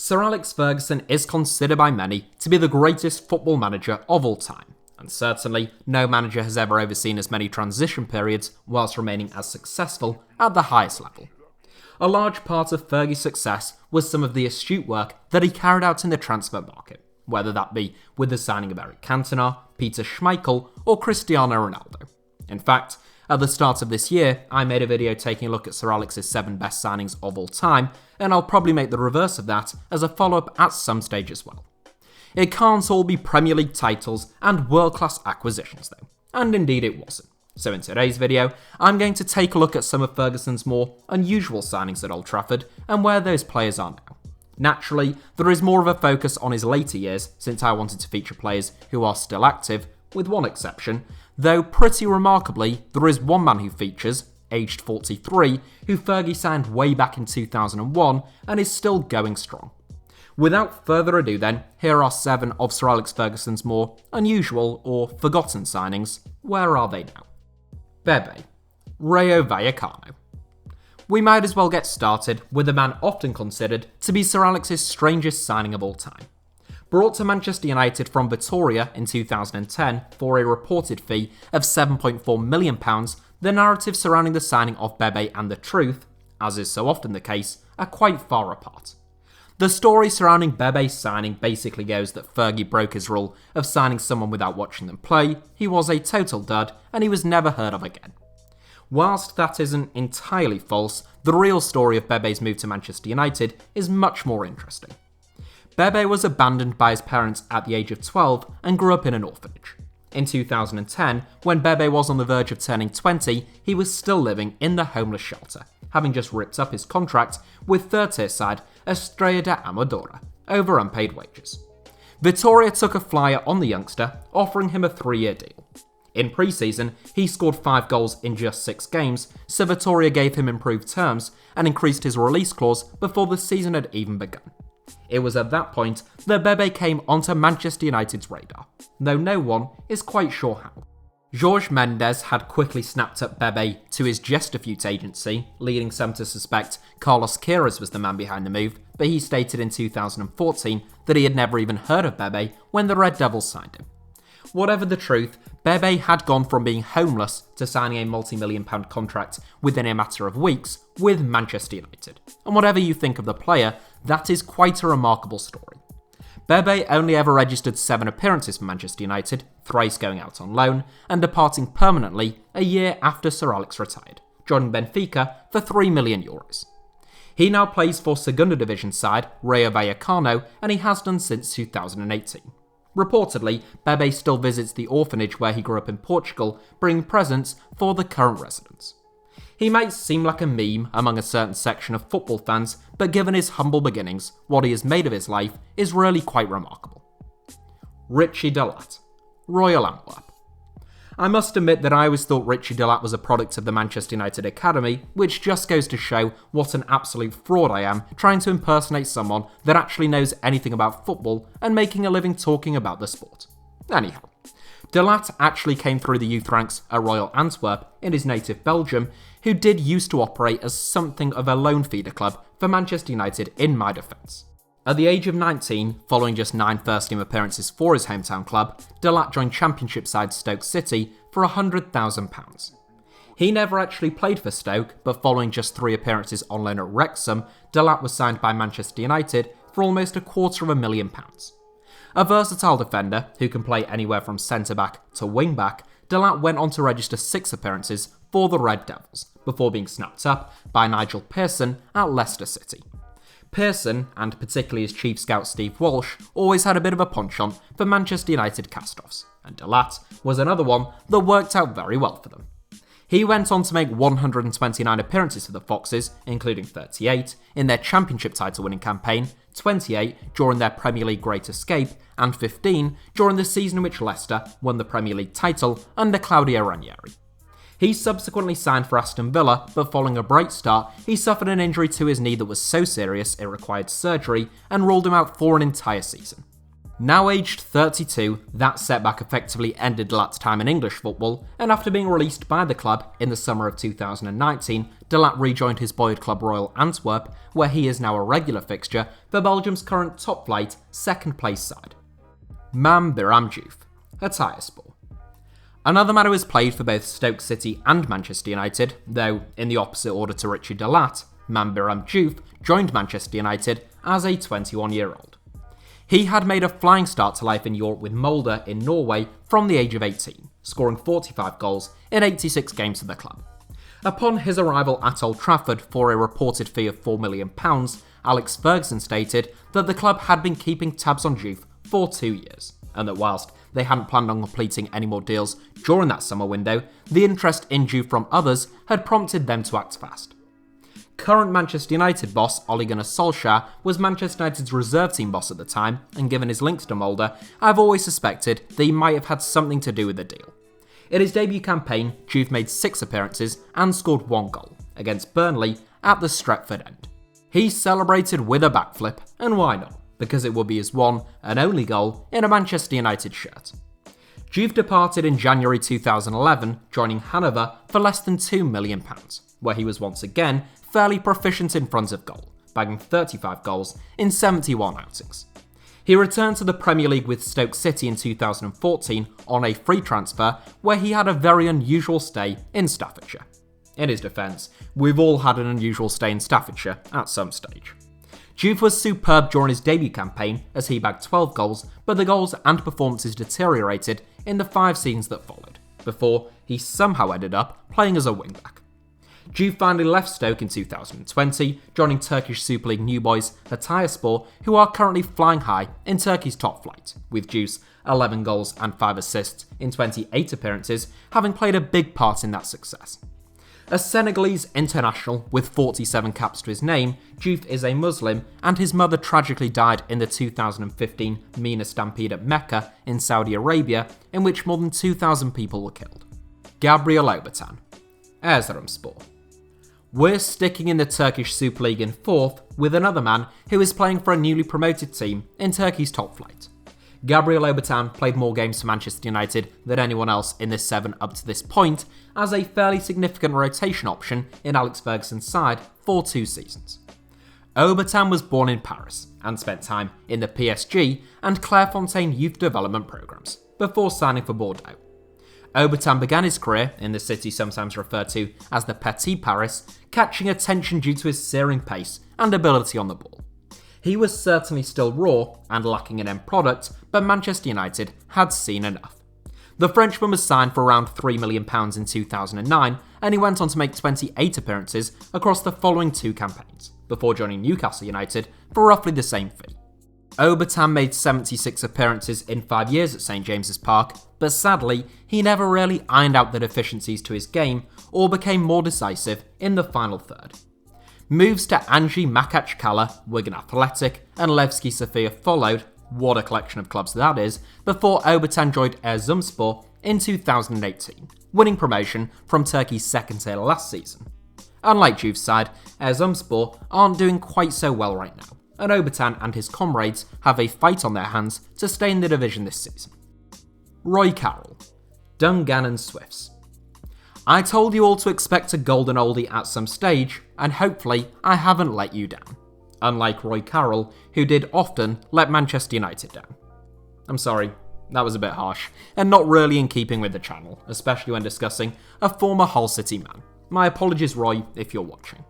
Sir Alex Ferguson is considered by many to be the greatest football manager of all time, and certainly no manager has ever overseen as many transition periods whilst remaining as successful at the highest level. A large part of Fergie's success was some of the astute work that he carried out in the transfer market, whether that be with the signing of Eric Cantona, Peter Schmeichel, or Cristiano Ronaldo. In fact, at the start of this year, I made a video taking a look at Sir Alex's 7 best signings of all time, and I'll probably make the reverse of that as a follow-up at some stage as well. It can't all be Premier League titles and world-class acquisitions though, and indeed it wasn't. So in today's video, I'm going to take a look at some of Ferguson's more unusual signings at Old Trafford and where those players are now. Naturally, there is more of a focus on his later years since I wanted to feature players who are still active, with one exception, though pretty remarkably, there is one man who features, aged 43, who Fergie signed way back in 2001 and is still going strong. Without further ado then, here are 7 of Sir Alex Ferguson's more unusual or forgotten signings. Where are they now? Bebe, Rayo Vallecano. We might as well get started with the man often considered to be Sir Alex's strangest signing of all time. Brought to Manchester United from Vitoria in 2010 for a reported fee of £7.4 million, the narrative surrounding the signing of Bebe and the truth, as is so often the case, are quite far apart. The story surrounding Bebe's signing basically goes that Fergie broke his rule of signing someone without watching them play, he was a total dud, and he was never heard of again. Whilst that isn't entirely false, the real story of Bebe's move to Manchester United is much more interesting. Bebe was abandoned by his parents at the age of 12 and grew up in an orphanage. In 2010, when Bebe was on the verge of turning 20, he was still living in the homeless shelter, having just ripped up his contract with third-tier side Estrella da Amadora over unpaid wages. Vitoria took a flyer on the youngster, offering him a 3-year deal. In pre-season, he scored 5 goals in just 6 games, so Vitoria gave him improved terms and increased his release clause before the season had even begun. It was at that point that Bebe came onto Manchester United's radar, though no one is quite sure how. Jorge Mendes had quickly snapped up Bebe to his Gestafute agency, leading some to suspect Carlos Queiroz was the man behind the move, but he stated in 2014 that he had never even heard of Bebe when the Red Devils signed him. Whatever the truth, Bebe had gone from being homeless to signing a multi-million-pound contract within a matter of weeks with Manchester United. And whatever you think of the player, that is quite a remarkable story. Bebe only ever registered 7 appearances for Manchester United, thrice going out on loan, and departing permanently a year after Sir Alex retired, joining Benfica for €3 million. He now plays for Segunda Division side Rayo Vallecano, and he has done since 2018. Reportedly, Bebe still visits the orphanage where he grew up in Portugal, bringing presents for the current residents. He might seem like a meme among a certain section of football fans, but given his humble beginnings, what he has made of his life is really quite remarkable. Richie Delatt, Royal Antwerp. I must admit that I always thought Richie Delatt was a product of the Manchester United Academy, which just goes to show what an absolute fraud I am trying to impersonate someone that actually knows anything about football and making a living talking about the sport. Anyhow, Delatt actually came through the youth ranks at Royal Antwerp in his native Belgium, who did used to operate as something of a loan feeder club for Manchester United in my defence. At the age of 19, following just 9 first-team appearances for his hometown club, Delatt joined Championship side Stoke City for £100,000. He never actually played for Stoke, but following just 3 appearances on loan at Wrexham, Delatt was signed by Manchester United for almost £250,000. A versatile defender who can play anywhere from centre-back to wing-back, Delatt went on to register 6 appearances for the Red Devils, before being snapped up by Nigel Pearson at Leicester City. Pearson, and particularly his chief scout Steve Walsh, always had a bit of a penchant for Manchester United cast-offs, and Delatt was another one that worked out very well for them. He went on to make 129 appearances for the Foxes, including 38 in their Championship title-winning campaign, 28 during their Premier League Great Escape, and 15 during the season in which Leicester won the Premier League title under Claudio Ranieri. He subsequently signed for Aston Villa, but following a bright start, he suffered an injury to his knee that was so serious it required surgery and ruled him out for an entire season. Now aged 32, that setback effectively ended Delatt's time in English football, and after being released by the club in the summer of 2019, Delatt rejoined his boyhood club Royal Antwerp, where he is now a regular fixture for Belgium's current top-flight, second-place side. Biram Joom, HITC. Another man who has played for both Stoke City and Manchester United, though in the opposite order to Richie Delatt, Biram Joom joined Manchester United as a 21-year-old. He had made a flying start to life in Europe with Molde in Norway from the age of 18, scoring 45 goals in 86 games for the club. Upon his arrival at Old Trafford for a reported fee of £4 million, Alex Ferguson stated that the club had been keeping tabs on Joom for 2 years, and that whilst they hadn't planned on completing any more deals during that summer window, the interest in Joom from others had prompted them to act fast. Current Manchester United boss Ole Gunnar Solskjaer was Manchester United's reserve team boss at the time, and given his links to Molde, I've always suspected that he might have had something to do with the deal. In his debut campaign, Joom made 6 appearances and scored 1 goal, against Burnley at the Stretford end. He celebrated with a backflip, and why not? Because it would be his one and only goal in a Manchester United shirt. Joom departed in January 2011, joining Hanover for less than £2 million, where he was once again fairly proficient in front of goal, bagging 35 goals in 71 outings. He returned to the Premier League with Stoke City in 2014 on a free transfer, where he had a very unusual stay in Staffordshire. In his defence, we've all had an unusual stay in Staffordshire at some stage. Joom was superb during his debut campaign as he bagged 12 goals, but the goals and performances deteriorated in the 5 seasons that followed, before he somehow ended up playing as a wingback. Joom finally left Stoke in 2020, joining Turkish Super League new boys Hatayspor, who are currently flying high in Turkey's top flight, with Joom's 11 goals and 5 assists in 28 appearances having played a big part in that success. A Senegalese international with 47 caps to his name, Joom is a Muslim, and his mother tragically died in the 2015 Mina stampede at Mecca in Saudi Arabia, in which more than 2,000 people were killed. Gabriel Obertan, Erzurumspor. We're sticking in the Turkish Super League in 4th with another man who is playing for a newly promoted team in Turkey's top flight. Gabriel Obertan played more games for Manchester United than anyone else in this 7 up to this point, as a fairly significant rotation option in Alex Ferguson's side for 2 seasons. Obertan was born in Paris and spent time in the PSG and Clairefontaine youth development programs before signing for Bordeaux. Obertan began his career in the city sometimes referred to as the Petit Paris, catching attention due to his searing pace and ability on the ball. He was certainly still raw and lacking an end product, but Manchester United had seen enough. The Frenchman was signed for around £3 million in 2009, and he went on to make 28 appearances across the following 2 campaigns, before joining Newcastle United for roughly the same fee. Obertan made 76 appearances in 5 years at St James's Park, but sadly, he never really ironed out the deficiencies to his game or became more decisive in the final third. Moves to Anzhi Makachkala, Wigan Athletic, and Levski Sofia followed, what a collection of clubs that is, before Obertan joined Erzurumspor in 2018, winning promotion from Turkey's second tier last season. Unlike Joom's side, Erzurumspor aren't doing quite so well right now, and Obertan and his comrades have a fight on their hands to stay in the division this season. Roy Carroll, Dungannon Swifts. I told you all to expect a golden oldie at some stage, and hopefully I haven't let you down. Unlike Roy Carroll, who did often let Manchester United down. I'm sorry, that was a bit harsh, and not really in keeping with the channel, especially when discussing a former Hull City man. My apologies, Roy, if you're watching.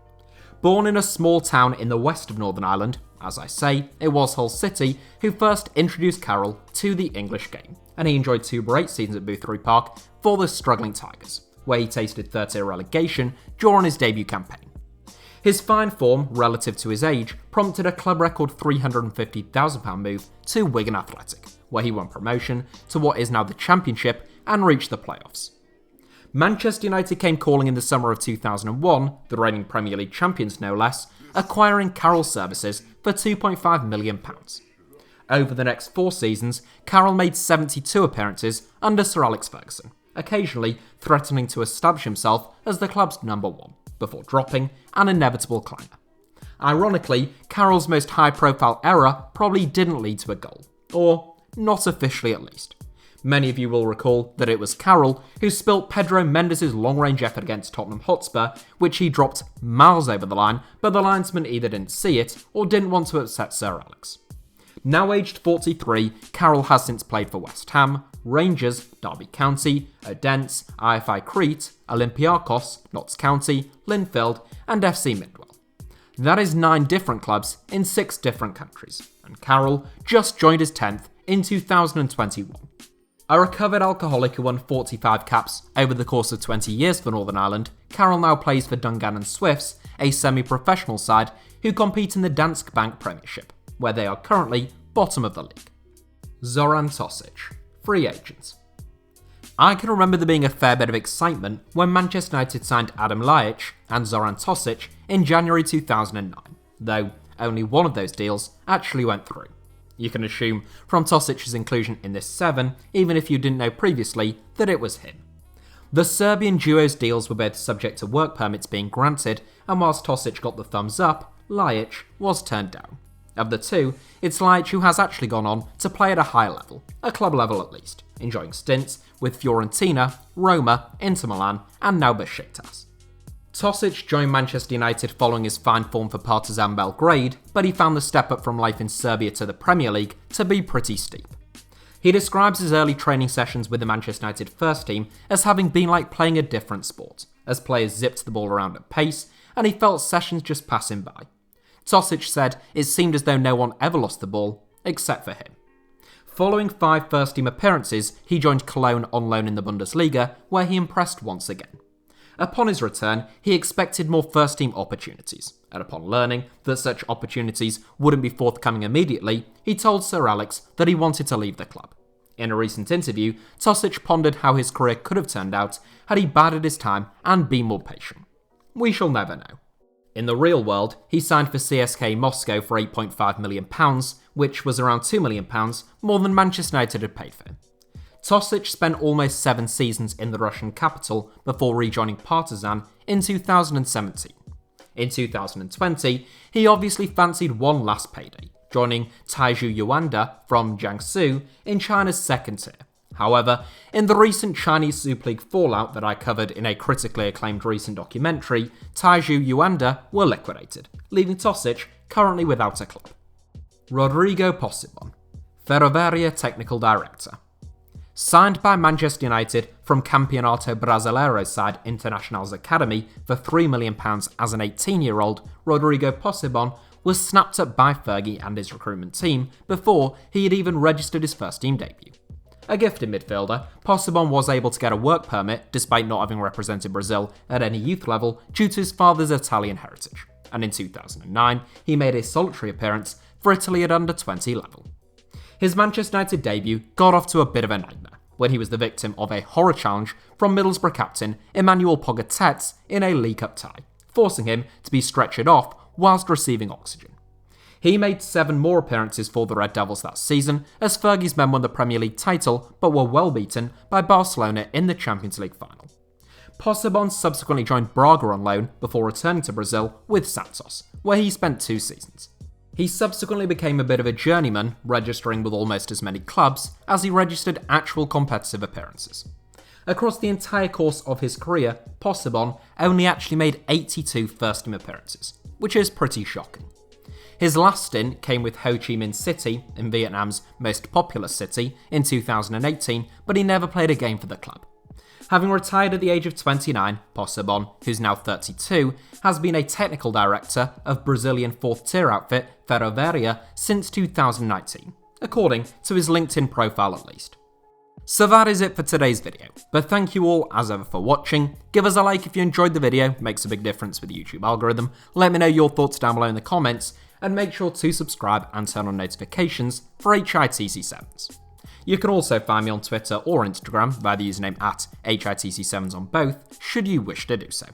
Born in a small town in the west of Northern Ireland, as I say, it was Hull City who first introduced Carroll to the English game, and he enjoyed 2 great seasons at Boothroyd Park for the struggling Tigers, where he tasted third-tier relegation during his debut campaign. His fine form, relative to his age, prompted a club record £350,000 move to Wigan Athletic, where he won promotion to what is now the Championship and reached the playoffs. Manchester United came calling in the summer of 2001, the reigning Premier League champions no less, acquiring Carroll's services for £2.5 million. Over the next 4 seasons, Carroll made 72 appearances under Sir Alex Ferguson, occasionally threatening to establish himself as the club's number 1, before dropping an inevitable climber. Ironically, Carroll's most high-profile error probably didn't lead to a goal, or not officially at least. Many of you will recall that it was Carroll who spilt Pedro Mendes' long-range effort against Tottenham Hotspur, which he dropped miles over the line, but the linesman either didn't see it or didn't want to upset Sir Alex. Now aged 43, Carroll has since played for West Ham, Rangers, Derby County, Odense, IFI Crete, Olympiakos, Notts County, Linfield, and FC Midwell. That is 9 different clubs in 6 different countries, and Carroll just joined his 10th in 2021. A recovered alcoholic who won 45 caps over the course of 20 years for Northern Ireland, Carroll now plays for Dungannon Swifts, a semi-professional side who compete in the Danske Bank Premiership, where they are currently bottom of the league. Zoran Tosic, free agent. I can remember there being a fair bit of excitement when Manchester United signed Adam Ljajic and Zoran Tosic in January 2009, though only one of those deals actually went through. You can assume from Tosic's inclusion in this 7, even if you didn't know previously, that it was him. The Serbian duo's deals were both subject to work permits being granted, and whilst Tosic got the thumbs up, Ljajic was turned down. Of the two, it's Ljajic who has actually gone on to play at a high level, a club level at least, enjoying stints with Fiorentina, Roma, Inter Milan, and now Besiktas. Tosic joined Manchester United following his fine form for Partizan Belgrade, but he found the step up from life in Serbia to the Premier League to be pretty steep. He describes his early training sessions with the Manchester United first team as having been like playing a different sport, as players zipped the ball around at pace, and he felt sessions just pass him by. Tosic said it seemed as though no one ever lost the ball, except for him. Following 5 first-team appearances, he joined Cologne on loan in the Bundesliga, where he impressed once again. Upon his return, he expected more first-team opportunities, and upon learning that such opportunities wouldn't be forthcoming immediately, he told Sir Alex that he wanted to leave the club. In a recent interview, Tosic pondered how his career could have turned out had he bided his time and been more patient. We shall never know. In the real world, he signed for CSKA Moscow for £8.5 million, which was around £2 million more than Manchester United had paid for him. Tosic spent almost 7 seasons in the Russian capital before rejoining Partizan in 2017. In 2020, he obviously fancied one last payday, joining Taizhou Yuanda from Jiangsu in China's 2nd tier. However, in the recent Chinese Super League fallout that I covered in a critically acclaimed recent documentary, Taizhou Yuanda were liquidated, leaving Tosic currently without a club. Rodrigo Moraes, Ferroviaria Technical Director. Signed by Manchester United from Campeonato Brasileiro side International's Academy for £3 million as an 18-year-old, Rodrigo Moraes was snapped up by Fergie and his recruitment team before he had even registered his first-team debut. A gifted midfielder, Moraes was able to get a work permit despite not having represented Brazil at any youth level due to his father's Italian heritage, and in 2009 he made a solitary appearance for Italy at under-20 level. His Manchester United debut got off to a bit of a nightmare when he was the victim of a horror challenge from Middlesbrough captain Emmanuel Pogatetz in a League Cup tie, forcing him to be stretchered off whilst receiving oxygen. He made 7 more appearances for the Red Devils that season as Fergie's men won the Premier League title but were well beaten by Barcelona in the Champions League final. Moraes subsequently joined Braga on loan before returning to Brazil with Santos, where he spent 2 seasons. He subsequently became a bit of a journeyman, registering with almost as many clubs as he registered actual competitive appearances. Across the entire course of his career, Moraes only actually made 82 first-team appearances, which is pretty shocking. His last stint came with Ho Chi Minh City, in Vietnam's most populous city, in 2018, but he never played a game for the club. Having retired at the age of 29, Moraes, who's now 32, has been a technical director of Brazilian 4th-tier outfit Ferroviaria since 2019, according to his LinkedIn profile at least. So that is it for today's video, but thank you all as ever for watching. Give us a like if you enjoyed the video, it makes a big difference with the YouTube algorithm. Let me know your thoughts down below in the comments, and make sure to subscribe and turn on notifications for HITC Sevens. You can also find me on Twitter or Instagram via the username @HITC Sevens on both, should you wish to do so.